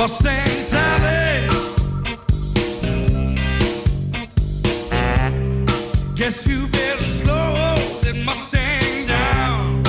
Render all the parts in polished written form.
Mustang Sally. Guess you better slow that Mustang down.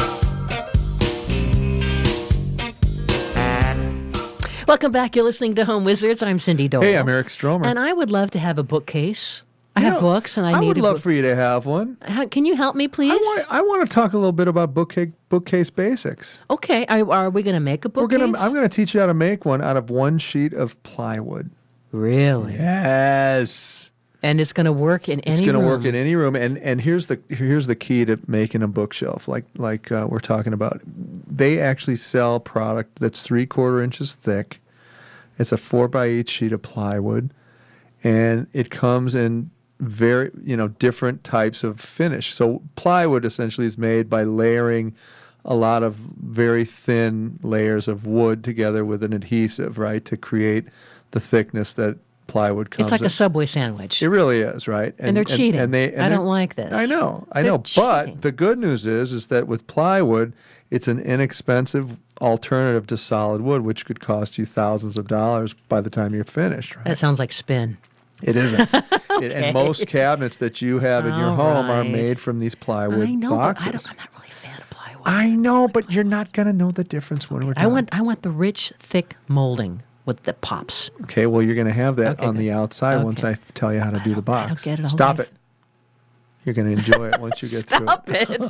Welcome back. You're listening to Home Wizards. I'm Cindy Dole. Hey, I'm Eric Stromer. And I would love to have a bookcase. I have books, and I need would a love for you to have one. Can you help me, please? I want to talk a little bit about bookcase basics. Okay. Are we going to make a bookcase? I'm going to teach you how to make one out of one sheet of plywood. Really? Yes. And it's going to work in any room. It's going to work in any room. And here's the key to making a bookshelf, like we're talking about. They actually sell product that's 3/4 inches thick. It's a 4x8 sheet of plywood, and it comes in very different types of finish. So plywood essentially is made by layering a lot of very thin layers of wood together with an adhesive, right, to create the thickness that plywood comes in. It's like a Subway sandwich. It really is, right? And they're cheating. I don't like this. I know. They're But the good news is that with plywood, it's an inexpensive alternative to solid wood, which could cost you thousands of dollars by the time you're finished. Right? That sounds like spin. It isn't. Okay. And most cabinets that you have in your home are made from these plywood I know, boxes. but I'm not really a fan of plywood. I know, but you're not going to know the difference when we're done. I want the rich, thick molding with the pops. Okay, well, you're going to have that on good. the outside once I tell you how to do the box. I don't get it all. Stop it. You're going to enjoy it once you get through it. Stop it.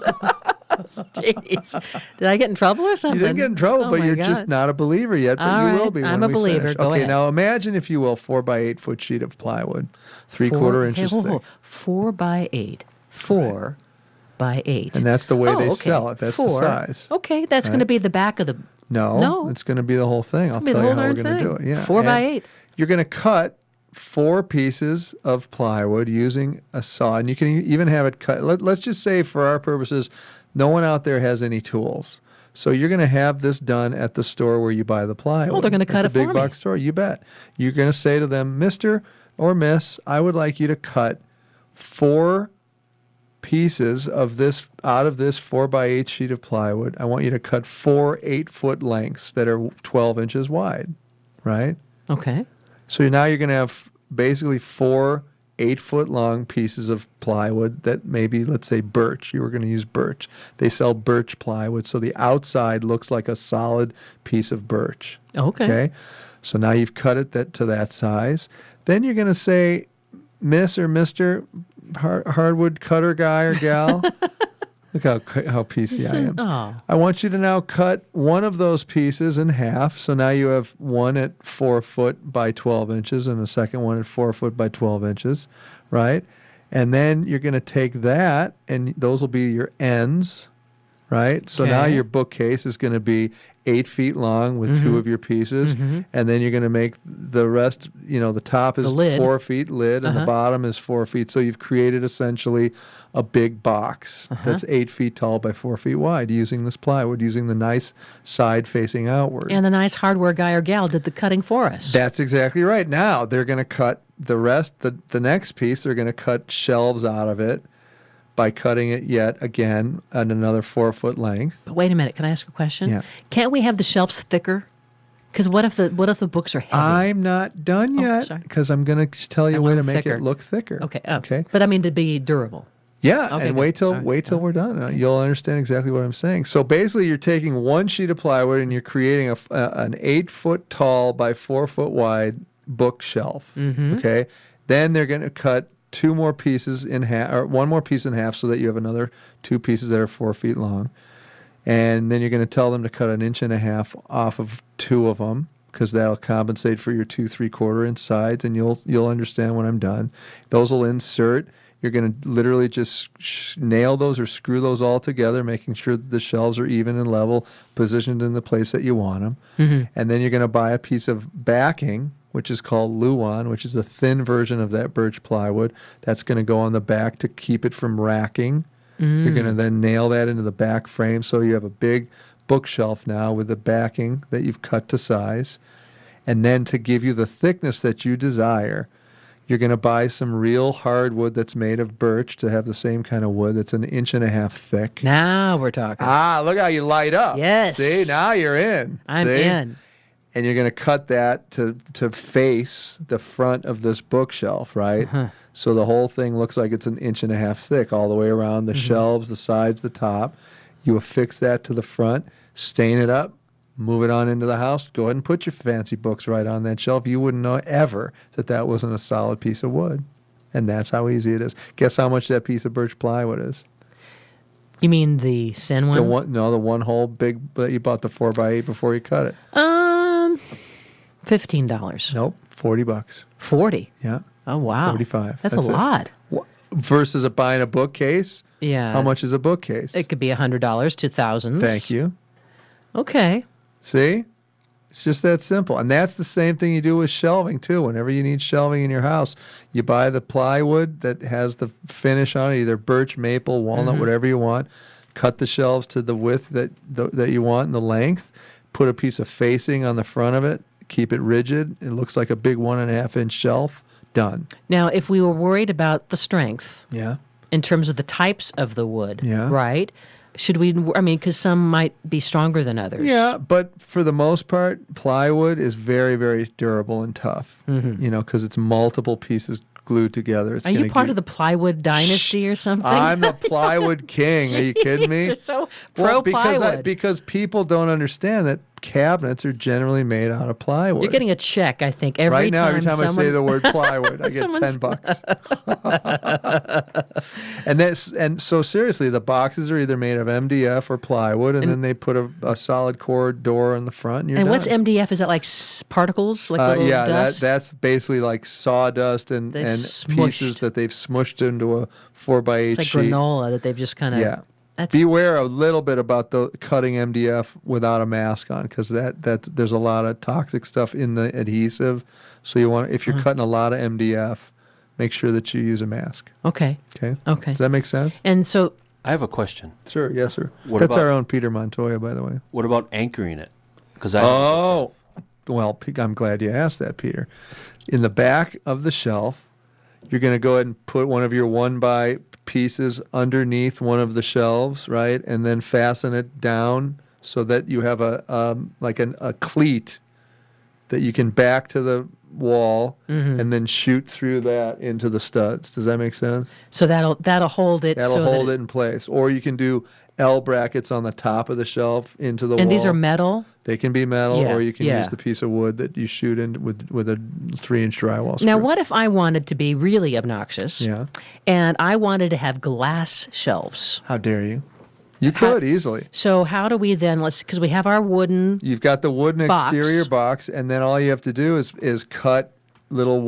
Jeez. Did I get in trouble or something? You didn't get in trouble, Oh but my you're God. just not a believer yet, but All you will right, be I'm when a we believer. finish. Go Okay, ahead. now imagine, if you will, 4x8 foot sheet of plywood, 3/4 inches thick. 4x8. 4x8. And that's the way they okay. sell it. That's the size. Okay, that's going to be the back of the... No, it's going to be the whole thing. I'll It's tell gonna you be the how we're whole going to do it. Yeah. 4x8. You're going to cut 4 pieces of plywood using a saw, and you can even have it cut. Let's just say, for our purposes, no one out there has any tools. So you're going to have this done at the store where you buy the plywood. Oh, they're going to cut at the it for big me. box store. You bet. You're going to say to them, Mr. or Miss, I would like you to cut 4 pieces of this out of this 4x8 sheet of plywood. I want you to cut 4 8-foot lengths that are 12 inches wide, right? Okay. So now you're going to have basically 4 8-foot long pieces of plywood that maybe, let's say, birch. You were going to use birch. They sell birch plywood, so the outside looks like a solid piece of birch. Okay. So now you've cut it to that size. Then you're going to say, Miss or Mr. Hardwood cutter guy or gal. Look how PC I am. Oh. I want you to now cut one of those pieces in half. So now you have one at 4 foot by 12 inches and a second one at 4 foot by 12 inches, right? And then you're going to take that, and those will be your ends, right? So now your bookcase is going to be 8 feet long with 2 of your pieces, and then you're going to make the rest, the top is 4 feet lid, and the bottom is 4 feet. So you've created essentially a big box that's 8 feet tall by 4 feet wide using this plywood, using the nice side facing outward. And the nice hardware guy or gal did the cutting for us. That's exactly right. Now they're going to cut the rest, the next piece, they're going to cut shelves out of it by cutting it yet again at another 4 foot length. But wait a minute, can I ask a question? Yeah. Can't we have the shelves thicker? Because what if the books are heavy? I'm not done yet, sorry. because I'm going to tell you a way to make it look thicker. Okay. Okay. But I mean to be durable. Yeah, Okay, and good. wait till All right. we're done. You'll understand exactly what I'm saying. So basically, you're taking one sheet of plywood and you're creating an 8 foot tall by 4 foot wide bookshelf. Okay. Then they're going to cut 2 more pieces in half, or 1 more piece in half, so that you have another 2 pieces that are 4 feet long. And then you're going to tell them to cut 1.5 inches off of 2 of them, because that'll compensate for your 2 3/4 inch sides, and you'll understand when I'm done. Those will insert. You're going to literally just nail those or screw those all together, making sure that the shelves are even and level, positioned in the place that you want them. And then you're going to buy a piece of backing, which is called Luan, which is a thin version of that birch plywood. That's going to go on the back to keep it from racking. You're going to then nail that into the back frame, so you have a big bookshelf now with the backing that you've cut to size. And then to give you the thickness that you desire, you're going to buy some real hardwood that's made of birch to have the same kind of wood that's 1.5 inches thick. Now we're talking. Look how you light up. Yes. See, now you're in. I'm See? in. and you're going to cut that to face the front of this bookshelf, right? So the whole thing looks like it's 1.5 inches thick all the way around the shelves, the sides, the top. You affix that to the front, stain it up, move it on into the house. Go ahead and put your fancy books right on that shelf. You wouldn't know ever that wasn't a solid piece of wood. And that's how easy it is. Guess how much that piece of birch plywood is? You mean the thin one? The one whole big that you bought the 4x8 before you cut it. $15. Nope, $40. 40. Yeah. Oh wow. 45. That's a lot. Versus buying a bookcase. Yeah. How much is a bookcase? It could be $100 to thousands. Thank you. Okay. See? It's just that simple. And that's the same thing you do with shelving, too. Whenever you need shelving in your house, you buy the plywood that has the finish on it, either birch, maple, walnut, whatever you want. Cut the shelves to the width that you want and the length. Put a piece of facing on the front of it. Keep it rigid. It looks like a big 1.5-inch shelf. Done. Now, if we were worried about the strength Yeah. in terms of the types of the wood, Yeah. right? Should we, because some might be stronger than others. Yeah, but for the most part, plywood is very, very durable and tough, because it's multiple pieces glued together. Are you part of the plywood dynasty or something? I'm the plywood king. Are you kidding me? You're so pro-plywood. Because people don't understand that cabinets are generally made out of plywood. You're getting a check, I think, every every time I say the word plywood, I get Someone's- $10. and so seriously, the boxes are either made of MDF or plywood, and then they put a solid core door in the front, and you're And done. what's MDF? Is that like particles, like little dust? that's basically like sawdust and Smushed. pieces that they've smushed into a 4x8 It's like sheet. granola that they've just kind of. Yeah. That's Beware a little bit about the cutting MDF without a mask on, because that there's a lot of toxic stuff in the adhesive. So if you're cutting a lot of MDF, make sure that you use a mask. okay. Okay. Okay. Does that make sense? And so, I have a question. Sure. Yes, sir. What That's about- our own Peter Montoya, by the way. What about anchoring it? Because Well, I'm glad you asked that, Peter. In the back of the shelf, you're going to go ahead and put one of your 1x pieces underneath one of the shelves, right? And then fasten it down so that you have a cleat that you can back to the wall and then shoot through that into the studs. Does that make sense? so that'll hold it. That'll so hold that it in place. Or you can do L brackets on the top of the shelf into the wall. And these are metal. They can be metal, Yeah, or you can yeah. use the piece of wood that you shoot in with a 3-inch drywall screw. Now, what if I wanted to be really obnoxious? Yeah. And I wanted to have glass shelves. How dare you? You could easily. So how do we then? Because we have our wooden. You've got the wooden Box. exterior box, and then all you have to do is cut little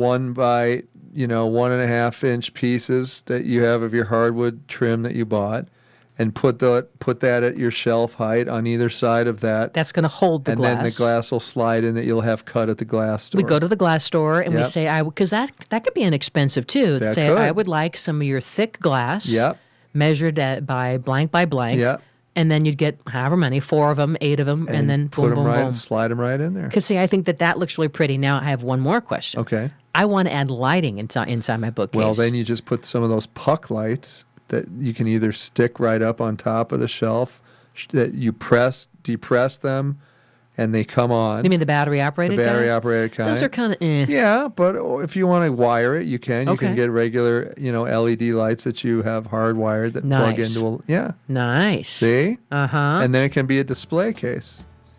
1.5-inch pieces that you have of your hardwood trim that you bought, and put that at your shelf height on either side of that. That's going to hold the and glass. then the glass will slide in that you'll have cut at the glass store. We go to the glass store and we Yep. say, because that could be inexpensive too. That Say, could. I would like some of your thick glass. Yep. Measured by blank by blank. Yep. And then you'd get however many, 4 of them, 8 of them, and then put boom, them boom, right, boom. slide them right in there. Because see, I think that looks really pretty. Now I have one more question. Okay. I want to add lighting inside my bookcase. Well, then you just put some of those puck lights that you can either stick right up on top of the shelf, that you depress them, and they come on. You mean the battery operated? the battery guys? operated kind? Those are kind of eh. Yeah, but if you want to wire it, you can. You Okay. can get regular, LED lights that you have hardwired that plug Nice. into a Nice. See? Uh-huh. And then it can be a display case.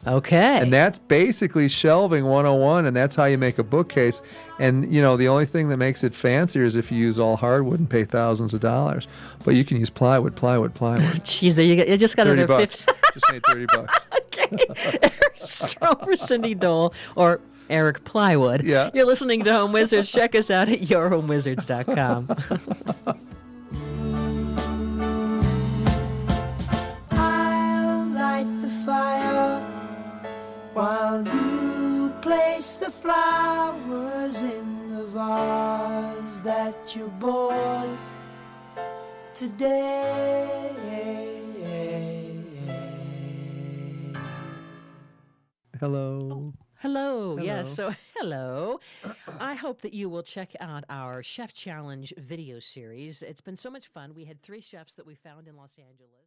Okay. And that's basically shelving 101, and that's how you make a bookcase. And, the only thing that makes it fancier is if you use all hardwood and pay thousands of dollars. But you can use plywood. Jeez, you just got 30 another bucks. 50. Just made 30 bucks. Okay. Eric Stromer, Cindy Dole, or Eric Plywood. Yeah. You're listening to Home Wizards. Check us out at yourhomewizards.com. I'll light the fire while you place the flowers in the vase that you bought today. Hello. Hello. Yes. So, hello. I hope that you will check out our Chef Challenge video series. It's been so much fun. We had 3 chefs that we found in Los Angeles.